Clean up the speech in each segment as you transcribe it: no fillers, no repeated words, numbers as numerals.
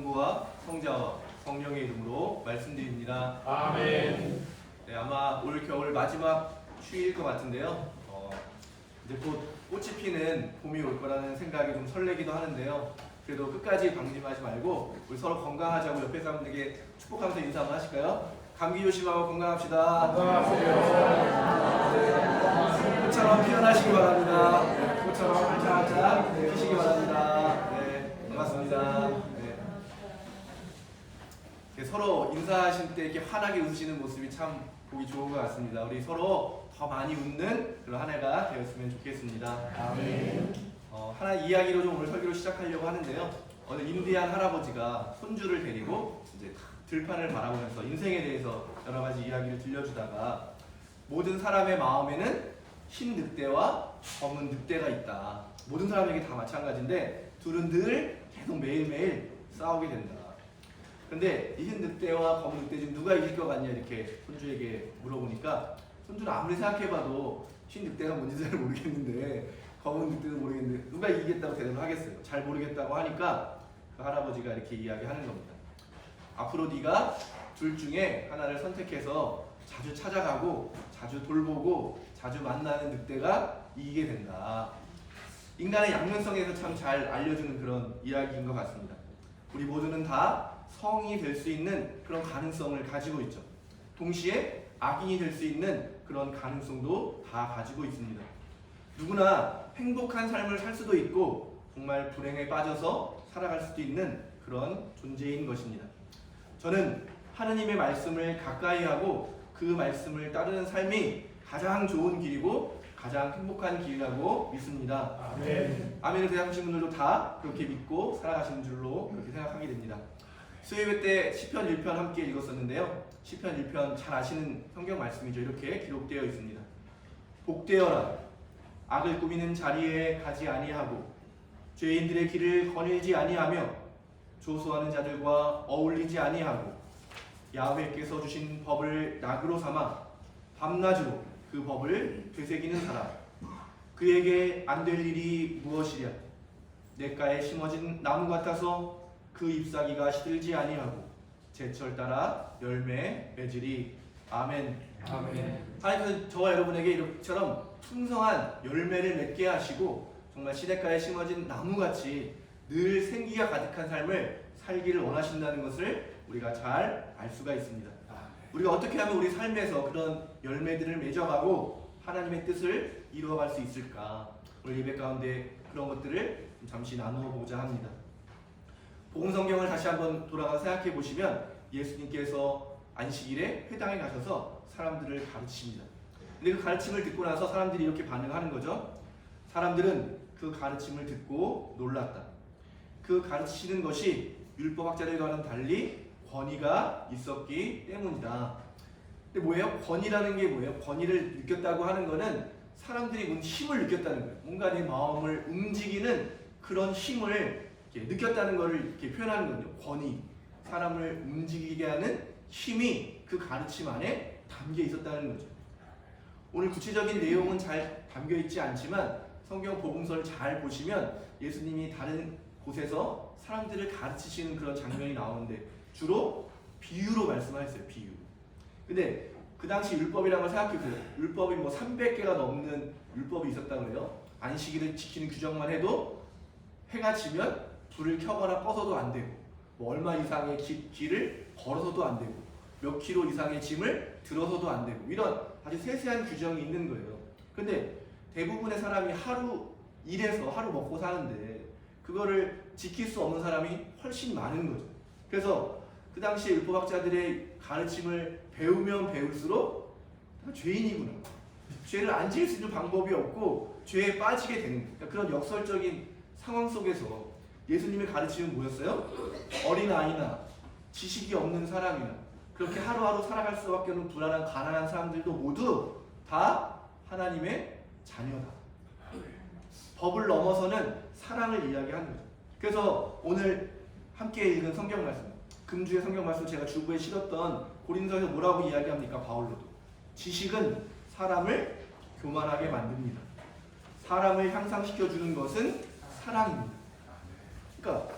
성부와 성자와 성령의 이름으로 말씀드립니다. 아멘. 네, 아마 올 겨울 마지막 추위일 것 같은데요. 이제 곧 꽃이 피는 봄이 올 거라는 생각이 좀 설레기도 하는데요. 그래도 끝까지 방심하지 말고 우리 서로 건강하자고 옆에 사람들에게 축복하면서 인사 한번 하실까요? 감기 조심하고 건강합시다. 건강하세요. 꽃처럼 피어나시기 바랍니다. 네, 꽃처럼 활짝활짝 피시기 바랍니다. 네, 반갑습니다. 네. 서로 인사하실 때 이렇게 환하게 웃으시는 모습이 참 보기 좋은 것 같습니다. 우리 서로 더 많이 웃는 그런 한 해가 되었으면 좋겠습니다. 아멘. 하나 이야기로 좀 오늘 설교를 시작하려고 하는데요. 어느 인디안 할아버지가 손주를 데리고 이제 들판을 바라보면서 인생에 대해서 여러 가지 이야기를 들려주다가 모든 사람의 마음에는 흰 늑대와 검은 늑대가 있다. 모든 사람에게 다 마찬가지인데 둘은 늘 계속 매일매일 싸우게 된다. 근데 이 흰 늑대와 검은 늑대 중 누가 이길 것 같냐 이렇게 손주에게 물어보니까 손주는 아무리 생각해봐도 흰 늑대가 뭔지 잘 모르겠는데 검은 늑대도 모르겠는데 누가 이기겠다고 대답을 하겠어요. 잘 모르겠다고 하니까 그 할아버지가 이렇게 이야기하는 겁니다. 앞으로 네가 둘 중에 하나를 선택해서 자주 찾아가고 자주 돌보고 자주 만나는 늑대가 이기게 된다. 인간의 양면성에서 참 잘 알려주는 그런 이야기인 것 같습니다. 우리 모두는 다 성이 될 수 있는 그런 가능성을 가지고 있죠. 동시에 악인이 될 수 있는 그런 가능성도 다 가지고 있습니다. 누구나 행복한 삶을 살 수도 있고 정말 불행에 빠져서 살아갈 수도 있는 그런 존재인 것입니다. 저는 하느님의 말씀을 가까이 하고 그 말씀을 따르는 삶이 가장 좋은 길이고 가장 행복한 길이라고 믿습니다. 아멘. 아멘을 대하신 분들도 다 그렇게 믿고 살아가시는 줄로 그렇게 생각하게 됩니다. 수요예배 때 시편 1편 함께 읽었었는데요. 시편 1편 잘 아시는 성경 말씀이죠. 이렇게 기록되어 있습니다. 복되어라 악을 꾸미는 자리에 가지 아니하고 죄인들의 길을 거닐지 아니하며 조소하는 자들과 어울리지 아니하고 야훼께서 주신 법을 낙으로 삼아 밤낮으로 그 법을 되새기는 사람 그에게 안 될 일이 무엇이랴. 냇가에 심어진 나무 같아서 그 잎사귀가 시들지 아니하고 제철 따라 열매 맺으리. 아멘. 아멘. 하나님께서 저와 여러분에게 이처럼 풍성한 열매를 맺게 하시고 정말 시냇가에 심어진 나무같이 늘 생기가 가득한 삶을 살기를 원하신다는 것을 우리가 잘 알 수가 있습니다. 우리가 어떻게 하면 우리 삶에서 그런 열매들을 맺어가고 하나님의 뜻을 이루어갈 수 있을까? 오늘 예배 가운데 그런 것들을 잠시 나누어 보자 합니다. 복음성경을 다시 한번 돌아가 생각해 보시면 예수님께서 안식일에 회당에 가셔서 사람들을 가르치십니다. 근데 그 가르침을 듣고 나서 사람들이 이렇게 반응하는 거죠. 사람들은 그 가르침을 듣고 놀랐다. 그 가르치시는 것이 율법학자들과는 달리 권위가 있었기 때문이다. 근데 뭐예요? 권위라는 게 뭐예요? 권위를 느꼈다고 하는 거는 사람들이 뭔 힘을 느꼈다는 거예요. 뭔가 내 마음을 움직이는 그런 힘을 이렇게 느꼈다는 것을 이렇게 표현하는 거죠. 권위. 사람을 움직이게 하는 힘이 그 가르침 안에 담겨 있었다는 거죠. 오늘 구체적인 내용은 잘 담겨 있지 않지만 성경 복음서를 잘 보시면 예수님이 다른 곳에서 사람들을 가르치시는 그런 장면이 나오는데 주로 비유로 말씀하셨어요. 비유. 근데 그 당시 율법이라는 걸 생각해보세요. 율법이 뭐 300개가 넘는 율법이 있었다고 그래요. 안식일을 지키는 규정만 해도 해가 지면 불을 켜거나 꺼서도 안 되고 뭐 얼마 이상의 길을 걸어서도 안 되고 몇 킬로 이상의 짐을 들어서도 안 되고 이런 아주 세세한 규정이 있는 거예요. 근데 대부분의 사람이 하루 일해서 하루 먹고 사는데 그거를 지킬 수 없는 사람이 훨씬 많은 거죠. 그래서 그 당시에 율법학자들의 가르침을 배우면 배울수록 죄인이구나. 죄를 안 지을 수 있는 방법이 없고 죄에 빠지게 되는 그런 역설적인 상황 속에서 예수님의 가르침은 뭐였어요? 어린아이나 지식이 없는 사람이나 그렇게 하루하루 살아갈 수밖에 없는 불안한 가난한 사람들도 모두 다 하나님의 자녀다. 법을 넘어서는 사랑을 이야기하는 거죠. 그래서 오늘 함께 읽은 성경 말씀, 금주의 성경 말씀 제가 주부에 실었던 고린도에서 뭐라고 이야기합니까? 바울로도 지식은 사람을 교만하게 만듭니다. 사람을 향상시켜주는 것은 사랑입니다. 그러니까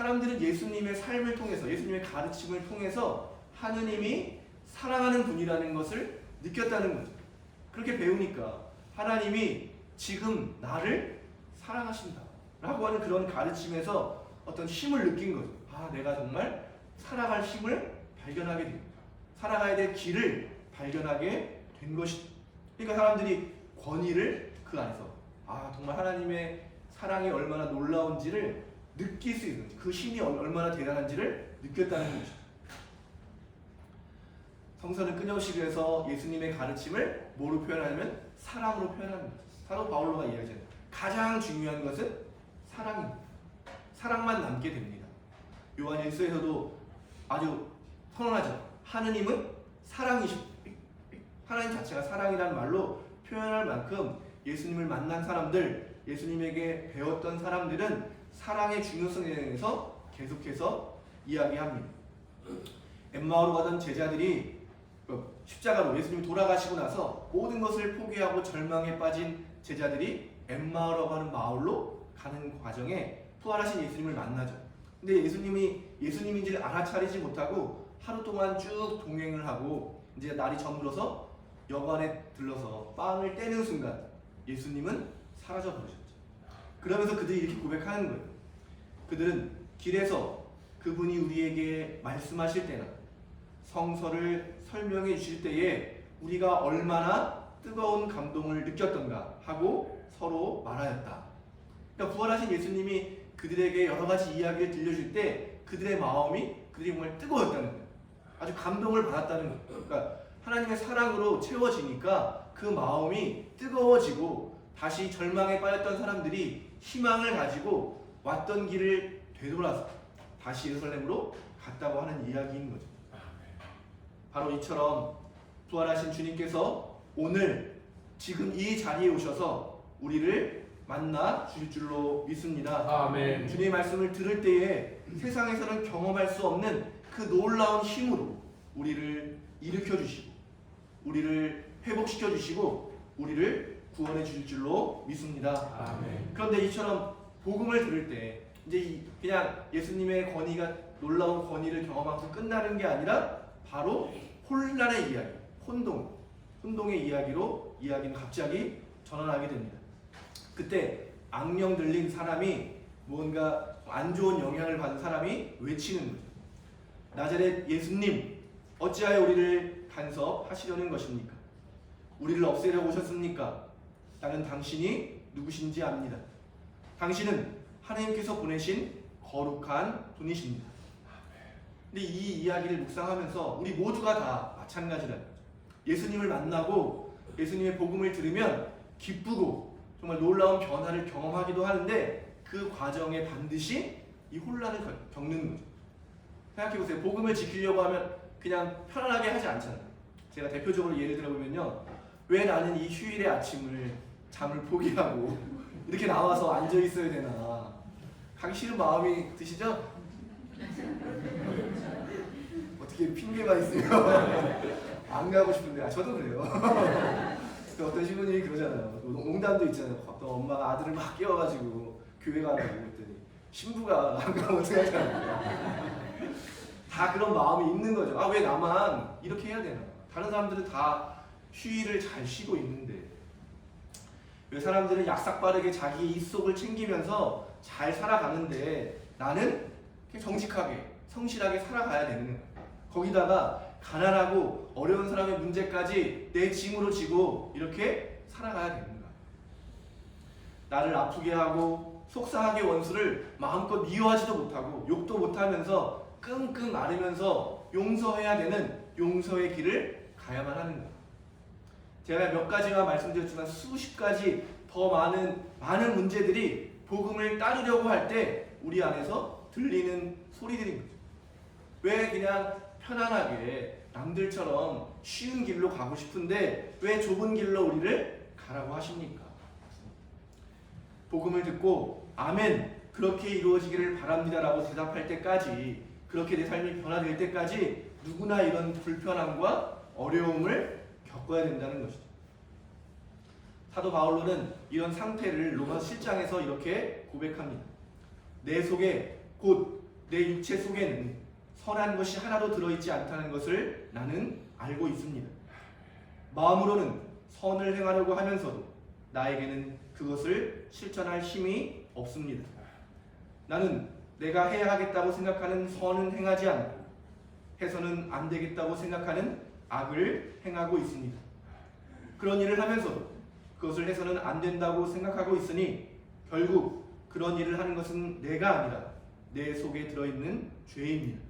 사람들은 예수님의 삶을 통해서, 예수님의 가르침을 통해서 하느님이 사랑하는 분이라는 것을 느꼈다는 거죠. 그렇게 배우니까 하나님이 지금 나를 사랑하신다 라고 하는 그런 가르침에서 어떤 힘을 느낀 거죠. 아, 내가 정말 살아갈 힘을 발견하게 됩니다. 살아가야 될 길을 발견하게 된 것이죠. 그러니까 사람들이 권위를 그 안에서, 아, 정말 하나님의 사랑이 얼마나 놀라운지를 느낄 수 있는, 그 힘이 얼마나 대단한지를 느꼈다는 것이죠. 성서는 끊임없이 그래서 예수님의 가르침을 뭐로 표현하냐면 사랑으로 표현합니다. 사도 바울로가 이야기하잖아요. 가장 중요한 것은 사랑입니다. 사랑만 남게 됩니다. 요한일서에서도 아주 선언하죠. 하느님은 사랑이십니다. 하나님 자체가 사랑이라는 말로 표현할 만큼 예수님을 만난 사람들, 예수님에게 배웠던 사람들은 사랑의 중요성에 대해서 계속해서 이야기합니다. 엠마오로 가던 제자들이 십자가로 예수님이 돌아가시고 나서 모든 것을 포기하고 절망에 빠진 제자들이 엠마오라고 하는 마을로 가는 과정에 부활하신 예수님을 만나죠. 근데 예수님이 예수님인지를 알아차리지 못하고 하루 동안 쭉 동행을 하고 이제 날이 저물어서 여관에 들러서 빵을 떼는 순간 예수님은 사라져 버리셨죠. 그러면서 그들이 이렇게 고백하는 거예요. 그들은 길에서 그분이 우리에게 말씀하실 때나 성서를 설명해 주실 때에 우리가 얼마나 뜨거운 감동을 느꼈던가 하고 서로 말하였다. 그러니까 부활하신 예수님이 그들에게 여러 가지 이야기를 들려줄 때 그들의 마음이, 그들이 정말 뜨거웠다는 거예요. 아주 감동을 받았다는 거예요. 그러니까 하나님의 사랑으로 채워지니까 그 마음이 뜨거워지고 다시 절망에 빠졌던 사람들이 희망을 가지고 왔던 길을 되돌아서 다시 예루살렘으로 갔다고 하는 이야기인 거죠. 바로 이처럼 부활하신 주님께서 오늘 지금 이 자리에 오셔서 우리를 만나 주실 줄로 믿습니다. 아멘. 주님의 말씀을 들을 때에 세상에서는 경험할 수 없는 그 놀라운 힘으로 우리를 일으켜 주시고 우리를 회복시켜 주시고 우리를 구원해 주실 줄로 믿습니다. 아멘. 그런데 이처럼 복음을 들을 때 이제 그냥 예수님의 권위가, 놀라운 권위를 경험하면서 끝나는 게 아니라 바로 혼란의 이야기, 혼동의 이야기로 이야기는 갑자기 전환하게 됩니다. 그때 악령 들린 사람이, 뭔가 안 좋은 영향을 받은 사람이 외치는 거죠. 나자렛 예수님, 어찌하여 우리를 간섭하시려는 것입니까? 우리를 없애려고 오셨습니까? 나는 당신이 누구신지 압니다. 당신은 하나님께서 보내신 거룩한 분이십니다. 근데 이 이야기를 묵상하면서 우리 모두가 다 마찬가지라는 거죠. 예수님을 만나고 예수님의 복음을 들으면 기쁘고 정말 놀라운 변화를 경험하기도 하는데 그 과정에 반드시 이 혼란을 겪는 거죠. 생각해보세요. 복음을 지키려고 하면 그냥 편안하게 하지 않잖아요. 제가 대표적으로 예를 들어보면요, 왜 나는 이 휴일의 아침을 잠을 포기하고 이렇게 나와서 앉아 있어야 되나, 가기 싫은 마음이 드시죠? 어떻게 핑계가 있으면 안 가고 싶은데, 저도 그래요. 어떤 신부님이 그러잖아요. 농담도 있잖아요. 어떤 엄마가 아들을 막 깨워가지고 교회 가라고 했더니 신부가 안 가면 어떡하냐고. 다 그런 마음이 있는 거죠. 아, 왜 나만 이렇게 해야 되나? 다른 사람들은 다 휴일을 잘 쉬고 있는데 왜 사람들은 약삭빠르게 자기 입속을 챙기면서 잘 살아가는데 나는 정직하게 성실하게 살아가야 되는 거예요. 거기다가 가난하고 어려운 사람의 문제까지 내 짐으로 지고 이렇게 살아가야 되는가? 나를 아프게 하고 속상하게 원수를 마음껏 미워하지도 못하고 욕도 못하면서 끙끙 앓으면서 용서해야 되는 용서의 길을 가야만 하는가? 제가 몇 가지가 말씀드렸지만 수십 가지 더 많은 문제들이 복음을 따르려고 할 때 우리 안에서 들리는 소리들인 거죠. 왜 그냥 편안하게 남들처럼 쉬운 길로 가고 싶은데 왜 좁은 길로 우리를 가라고 하십니까? 복음을 듣고 아멘, 그렇게 이루어지기를 바랍니다라고 대답할 때까지, 그렇게 내 삶이 변화될 때까지 누구나 이런 불편함과 어려움을 겪어야 된다는 것이죠. 사도 바울로는 이런 상태를 로마서 7장에서 이렇게 고백합니다. 내 속에 곧 내 육체 속에는 선한 것이 하나도 들어있지 않다는 것을 나는 알고 있습니다. 마음으로는 선을 행하려고 하면서도 나에게는 그것을 실천할 힘이 없습니다. 나는 내가 해야 하겠다고 생각하는 선은 행하지 않고 해서는 안 되겠다고 생각하는 악을 행하고 있습니다. 그런 일을 하면서도 그것을 해서는 안 된다고 생각하고 있으니 결국 그런 일을 하는 것은 내가 아니라 내 속에 들어있는 죄입니다.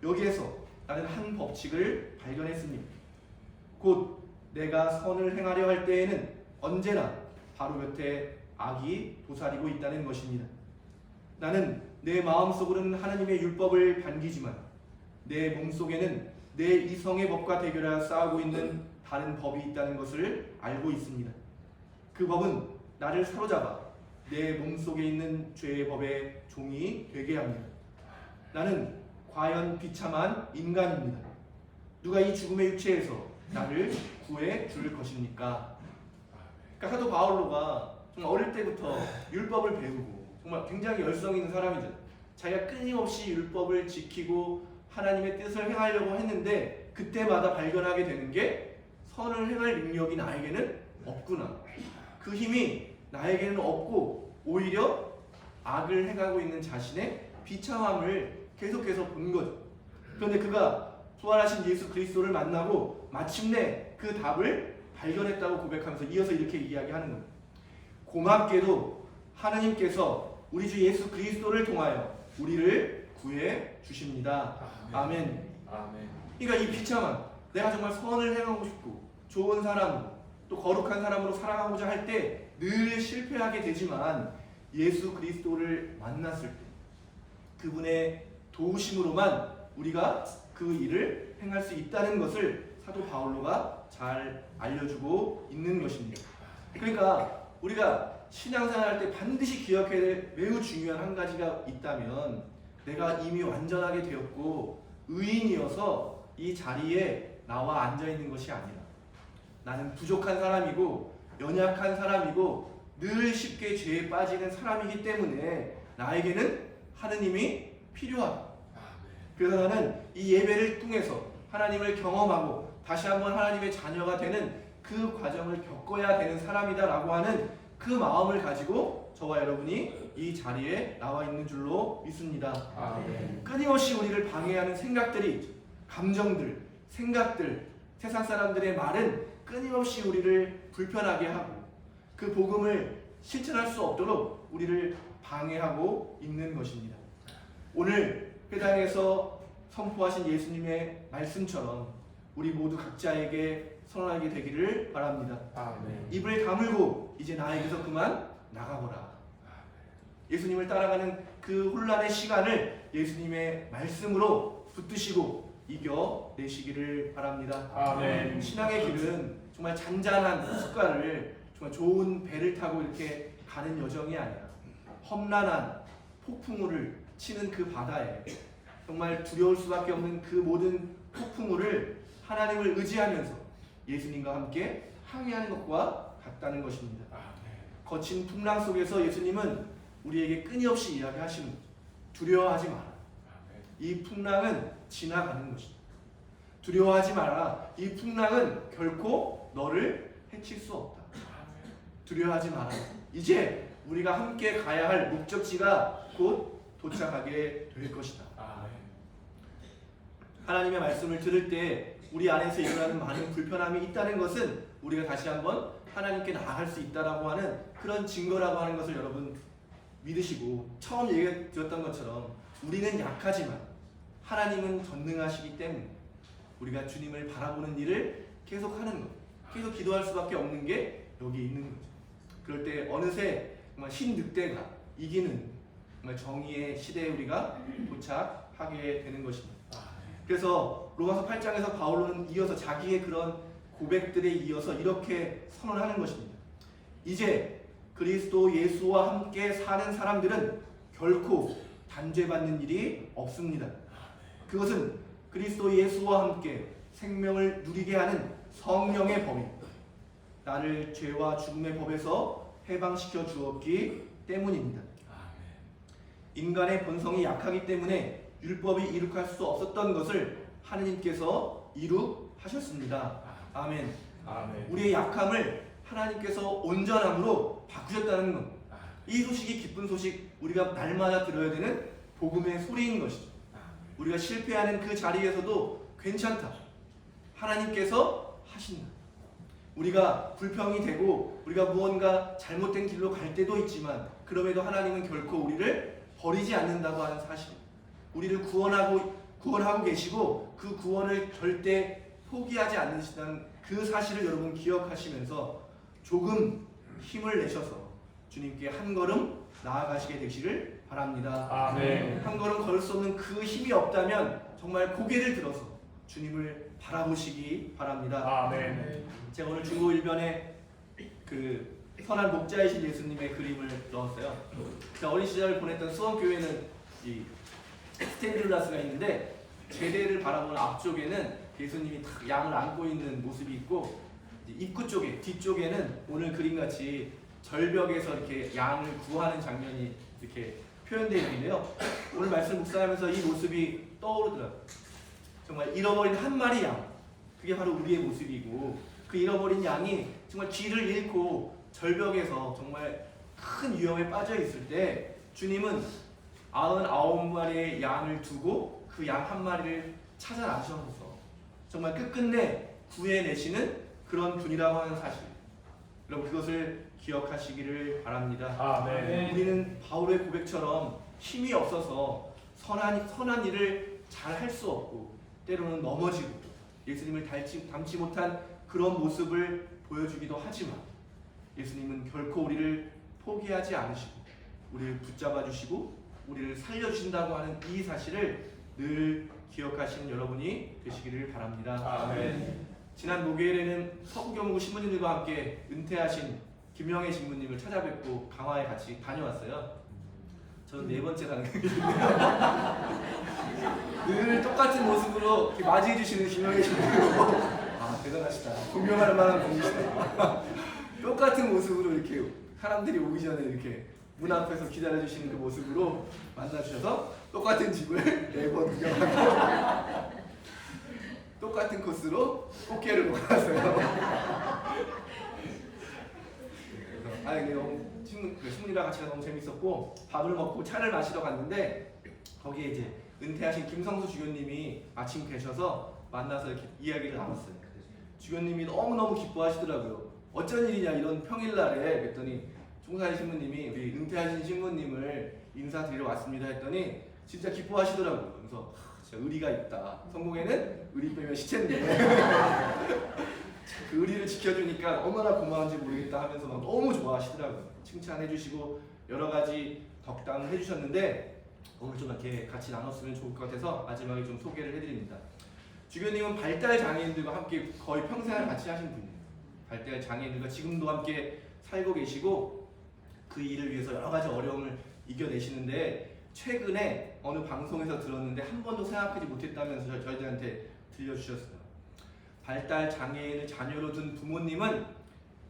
여기에서 나는 한 법칙을 발견했습니다. 곧 내가 선을 행하려 할 때에는 언제나 바로 곁에 악이 도사리고 있다는 것입니다. 나는 내 마음속으로는 하나님의 율법을 반기지만 내 몸속에는 내 이성의 법과 대결하여 싸우고 있는 다른 법이 있다는 것을 알고 있습니다. 그 법은 나를 사로잡아 내 몸속에 있는 죄의 법의 종이 되게 합니다. 나는 과연 비참한 인간입니다. 누가 이 죽음의 육체에서 나를 구해 줄 것입니까? 그러니까 사도 바울로가 정말 어릴 때부터 율법을 배우고 정말 굉장히 열성 있는 사람이죠. 자기가 끊임없이 율법을 지키고 하나님의 뜻을 행하려고 했는데 그때마다 발견하게 되는 게 선을 행할 능력이 나에게는 없구나. 그 힘이 나에게는 없고 오히려 악을 행하고 있는 자신의 비참함을 계속해서 본 거죠. 그런데 그가 부활하신 예수 그리스도를 만나고 마침내 그 답을 발견했다고 고백하면서 이어서 이렇게 이야기하는 겁니다. 고맙게도 하나님께서 우리 주 예수 그리스도를 통하여 우리를 구해 주십니다. 아멘. 아멘. 그러니까 이 비참함, 내가 정말 선을 행하고 싶고 좋은 사람, 또 거룩한 사람으로 살아가고자 할 때 늘 실패하게 되지만 예수 그리스도를 만났을 때 그분의 도우심으로만 우리가 그 일을 행할 수 있다는 것을 사도 바울로가 잘 알려주고 있는 것입니다. 그러니까 우리가 신앙생활 할 때 반드시 기억해야 될 매우 중요한 한 가지가 있다면 내가 이미 완전하게 되었고 의인이어서 이 자리에 나와 앉아있는 것이 아니라 나는 부족한 사람이고 연약한 사람이고 늘 쉽게 죄에 빠지는 사람이기 때문에 나에게는 하느님이 필요하다. 그래서 나는 이 예배를 통해서 하나님을 경험하고 다시 한번 하나님의 자녀가 되는 그 과정을 겪어야 되는 사람이다 라고 하는 그 마음을 가지고 저와 여러분이 이 자리에 나와 있는 줄로 믿습니다. 아멘. 끊임없이 우리를 방해하는 생각들이 감정들, 생각들, 세상 사람들의 말은 끊임없이 우리를 불편하게 하고 그 복음을 실천할 수 없도록 우리를 방해하고 있는 것입니다. 오늘 회당에서 선포하신 예수님의 말씀처럼 우리 모두 각자에게 선언하게 되기를 바랍니다. 아멘. 입을 다물고 이제 나에게서 그만 나가거라. 예수님을 따라가는 그 혼란의 시간을 예수님의 말씀으로 붙드시고 이겨내시기를 바랍니다. 아멘. 신앙의 길은 정말 잔잔한 숟가를 정말 좋은 배를 타고 이렇게 가는 여정이 아니라 험난한 폭풍우를 치는 그 바다에 정말 두려울 수밖에 없는 그 모든 폭풍우를 하나님을 의지하면서 예수님과 함께 항해하는 것과 같다는 것입니다. 거친 풍랑 속에서 예수님은 우리에게 끊임없이 이야기하시는 거죠. 두려워하지 마라. 이 풍랑은 지나가는 것이다. 두려워하지 마라. 이 풍랑은 결코 너를 해칠 수 없다. 두려워하지 마라. 이제 우리가 함께 가야 할 목적지가 곧 도착하게 될 것이다. 하나님의 말씀을 들을 때 우리 안에서 일어나는 많은 불편함이 있다는 것은 우리가 다시 한번 하나님께 나아갈 수 있다라고 하는 그런 증거라고 하는 것을 여러분 믿으시고, 처음 얘기 드렸던 것처럼 우리는 약하지만 하나님은 전능하시기 때문에 우리가 주님을 바라보는 일을 계속하는 것, 계속 기도할 수밖에 없는 게 여기 있는 거죠. 그럴 때 어느새 정말 흰 늑대가 이기는 정말 정의의 시대에 우리가 도착하게 되는 것입니다. 그래서 로마서 8장에서 바울로는 이어서 자기의 그런 고백들에 이어서 이렇게 선언하는 것입니다. 이제 그리스도 예수와 함께 사는 사람들은 결코 단죄받는 일이 없습니다. 그것은 그리스도 예수와 함께 생명을 누리게 하는 성령의 법이 나를 죄와 죽음의 법에서 해방시켜 주었기 때문입니다. 인간의 본성이 약하기 때문에 율법이 이룩할 수 없었던 것을 하느님께서 이룩하셨습니다. 아멘. 아멘. 우리의 약함을 하나님께서 온전함으로 바꾸셨다는 것. 이 소식이 기쁜 소식, 우리가 날마다 들어야 되는 복음의 소리인 것이죠. 우리가 실패하는 그 자리에서도 괜찮다. 하나님께서 하신다. 우리가 불평이 되고 우리가 무언가 잘못된 길로 갈 때도 있지만 그럼에도 하나님은 결코 우리를 버리지 않는다고 하는 사실. 우리를 구원하고 계시고 그 구원을 절대 포기하지 않으신다는 그 사실을 여러분 기억하시면서 조금 힘을 내셔서 주님께 한 걸음 나아가시게 되시를 바랍니다. 아멘. 한 걸음 걸을 수 없는 그 힘이 없다면 정말 고개를 들어서 주님을 바라보시기 바랍니다. 아멘. 제가 오늘 중고 1변에 그 선한 목자이신 예수님의 그림을 넣었어요. 제가 어린 시절을 보냈던 수원교회는 이 스테인드글라스가 있는데 제대를 바라보는 앞쪽에는 예수님이 딱 양을 안고 있는 모습이 있고 입구 쪽에 뒤쪽에는 오늘 그림같이 절벽에서 이렇게 양을 구하는 장면이 이렇게 표현되어 있는데요. 오늘 말씀 묵상하면서 이 모습이 떠오르더라고요. 정말 잃어버린 한 마리 양, 그게 바로 우리의 모습이고 그 잃어버린 양이 정말 길을 잃고 절벽에서 정말 큰 위험에 빠져 있을 때 주님은 99마리의 양을 두고 그 양 한 마리를 찾아 나서셔서 정말 끝끝내 구해내시는 그런 분이라고 하는 사실, 여러분 그것을 기억하시기를 바랍니다. 아멘. 우리는 바울의 고백처럼 힘이 없어서 선한 일을 잘 할 수 없고 때로는 넘어지고 예수님을 닮지 못한 그런 모습을 보여주기도 하지만 예수님은 결코 우리를 포기하지 않으시고 우리를 붙잡아 주시고 우리를 살려주신다고 하는 이 사실을 늘 기억하시는 여러분이 되시기를 바랍니다. 아멘. 지난 목요일에는 서구경북 신부님들과 함께 은퇴하신 김영애 신부님을 찾아뵙고 강화에 같이 다녀왔어요. 저는 4번째 가는 늘 똑같은 모습으로 이렇게 맞이해 주시는 김영애 신부님이고 아 대단하시다. 존경할 만한 분이시다. 똑같은 모습으로 이렇게 사람들이 오기 전에 이렇게 문 앞에서 기다려 주시는 그 모습으로 만나 주셔서 똑같은 집을 4번 구경하고 똑같은 코스로 꽃게를 먹었어요. 아니 너무 신부님이랑 같이 너무 재밌었고 밥을 먹고 차를 마시러 갔는데 거기에 이제 은퇴하신 김성수 주교님이 마침 계셔서 만나서 이렇게 이야기를 나눴어요. 주교님이 너무너무 기뻐하시더라고요. 어쩐 일이냐 이런 평일날에 그랬더니 총사의 신부님이 우리 은퇴하신 신부님을 인사드리러 왔습니다 했더니 진짜 기뻐하시더라고요. 그래서 진짜 의리가 있다. 성공에는 의리 빼면 시체인데 그 의리를 지켜주니까 얼마나 고마운지 모르겠다 하면서 막 너무 좋아하시더라고요. 칭찬해주시고 여러 가지 덕담을 해주셨는데 오늘 좀 이렇게 같이 나눴으면 좋을 것 같아서 마지막에 좀 소개를 해드립니다. 주교님은 발달 장애인들과 함께 거의 평생을 같이 하신 분이에요. 발달 장애인들과 지금도 함께 살고 계시고 그 일을 위해서 여러 가지 어려움을 이겨내시는데 최근에 어느 방송에서 들었는데 한 번도 생각하지 못했다면서 저희들한테 들려주셨어요. 발달 장애인을 자녀로 둔 부모님은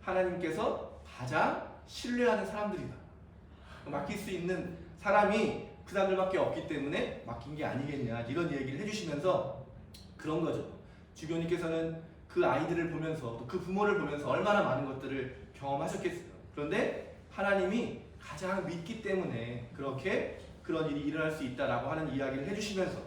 하나님께서 가장 신뢰하는 사람들이다. 맡길 수 있는 사람이 그 사람들밖에 없기 때문에 맡긴 게 아니겠냐 이런 얘기를 해주시면서 그런 거죠. 주교님께서는 그 아이들을 보면서 또 그 부모를 보면서 얼마나 많은 것들을 경험하셨겠어요. 그런데 하나님이 가장 믿기 때문에 그렇게 그런 일이 일어날 수 있다라고 하는 이야기를 해주시면서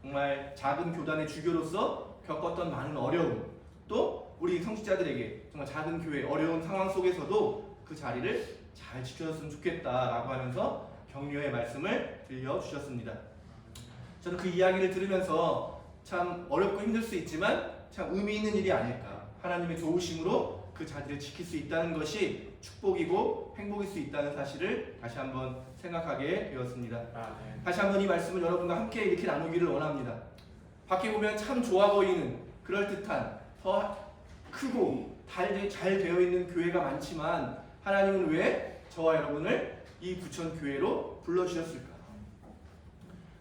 정말 작은 교단의 주교로서 겪었던 많은 어려움, 또 우리 성직자들에게 정말 작은 교회 어려운 상황 속에서도 그 자리를 잘 지켜줬으면 좋겠다라고 하면서 격려의 말씀을 들려주셨습니다. 저는 그 이야기를 들으면서 참 어렵고 힘들 수 있지만 참 의미 있는 일이 아닐까. 하나님의 도우심으로 그 자리를 지킬 수 있다는 것이 축복이고 행복일 수 있다는 사실을 다시 한번 생각하게 되었습니다. 다시 한번 이 말씀을 여러분과 함께 이렇게 나누기를 원합니다. 밖에 보면 참 좋아 보이는 그럴듯한 더 크고 잘 되어 있는 교회가 많지만 하나님은 왜 저와 여러분을 이 부천교회로 불러주셨을까?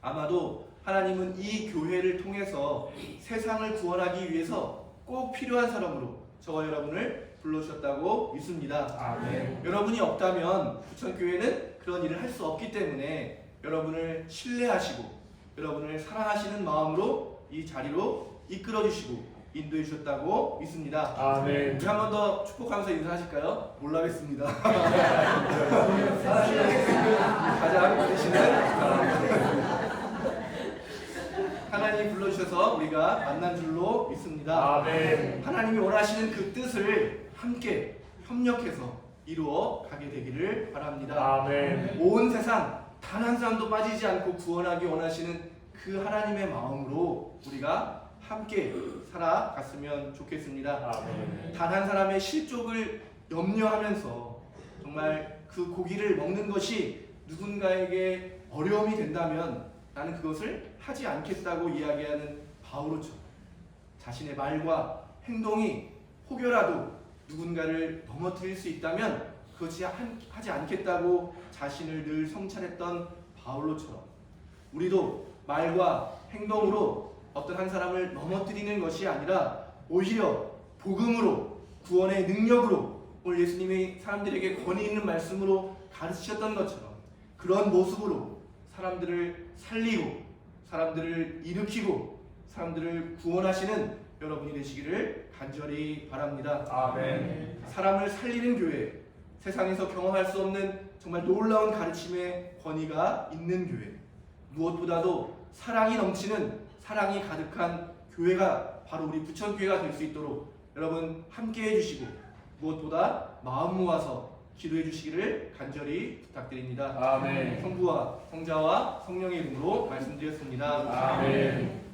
아마도 하나님은 이 교회를 통해서 세상을 구원하기 위해서 꼭 필요한 사람으로 저와 여러분을 불러주셨다고 믿습니다. 아멘. 여러분이 없다면 부천교회는 그런 일을 할 수 없기 때문에 여러분을 신뢰하시고 여러분을 사랑하시는 마음으로 이 자리로 이끌어 주시고 인도해 주셨다고 믿습니다. 아멘. 우리 한 번 더 축복하면서 인사하실까요? 몰라겠습니다. 가장 되시는 하나님이 불러주셔서 우리가 만난 줄로 믿습니다. 아멘. 하나님이 원하시는 그 뜻을 함께 협력해서 이루어 가게 되기를 바랍니다. 아멘. 온 세상 단 한 사람도 빠지지 않고 구원하기 원하시는 그 하나님의 마음으로 우리가 함께 살아갔으면 좋겠습니다. 아멘. 단 한 사람의 실족을 염려하면서 정말 그 고기를 먹는 것이 누군가에게 어려움이 된다면 나는 그것을 하지 않겠다고 이야기하는 바오로처럼 자신의 말과 행동이 혹여라도 누군가를 넘어뜨릴 수 있다면 그것이 하지 않겠다고 자신을 늘 성찰했던 바울로처럼 우리도 말과 행동으로 어떤 한 사람을 넘어뜨리는 것이 아니라 오히려 복음으로 구원의 능력으로 오늘 예수님이 사람들에게 권위 있는 말씀으로 가르치셨던 것처럼 그런 모습으로 사람들을 살리고 사람들을 일으키고 사람들을 구원하시는 여러분이 되시기를 간절히 바랍니다. 아멘. 사람을 살리는 교회, 세상에서 경험할 수 없는 정말 놀라운 가르침의 권위가 있는 교회, 무엇보다도 사랑이 넘치는 사랑이 가득한 교회가 바로 우리 부천교회가 될 수 있도록 여러분 함께 해주시고 무엇보다 마음 모아서 기도해 주시기를 간절히 부탁드립니다. 아멘. 성부와 성자와 성령의 이름으로 말씀드렸습니다. 아멘.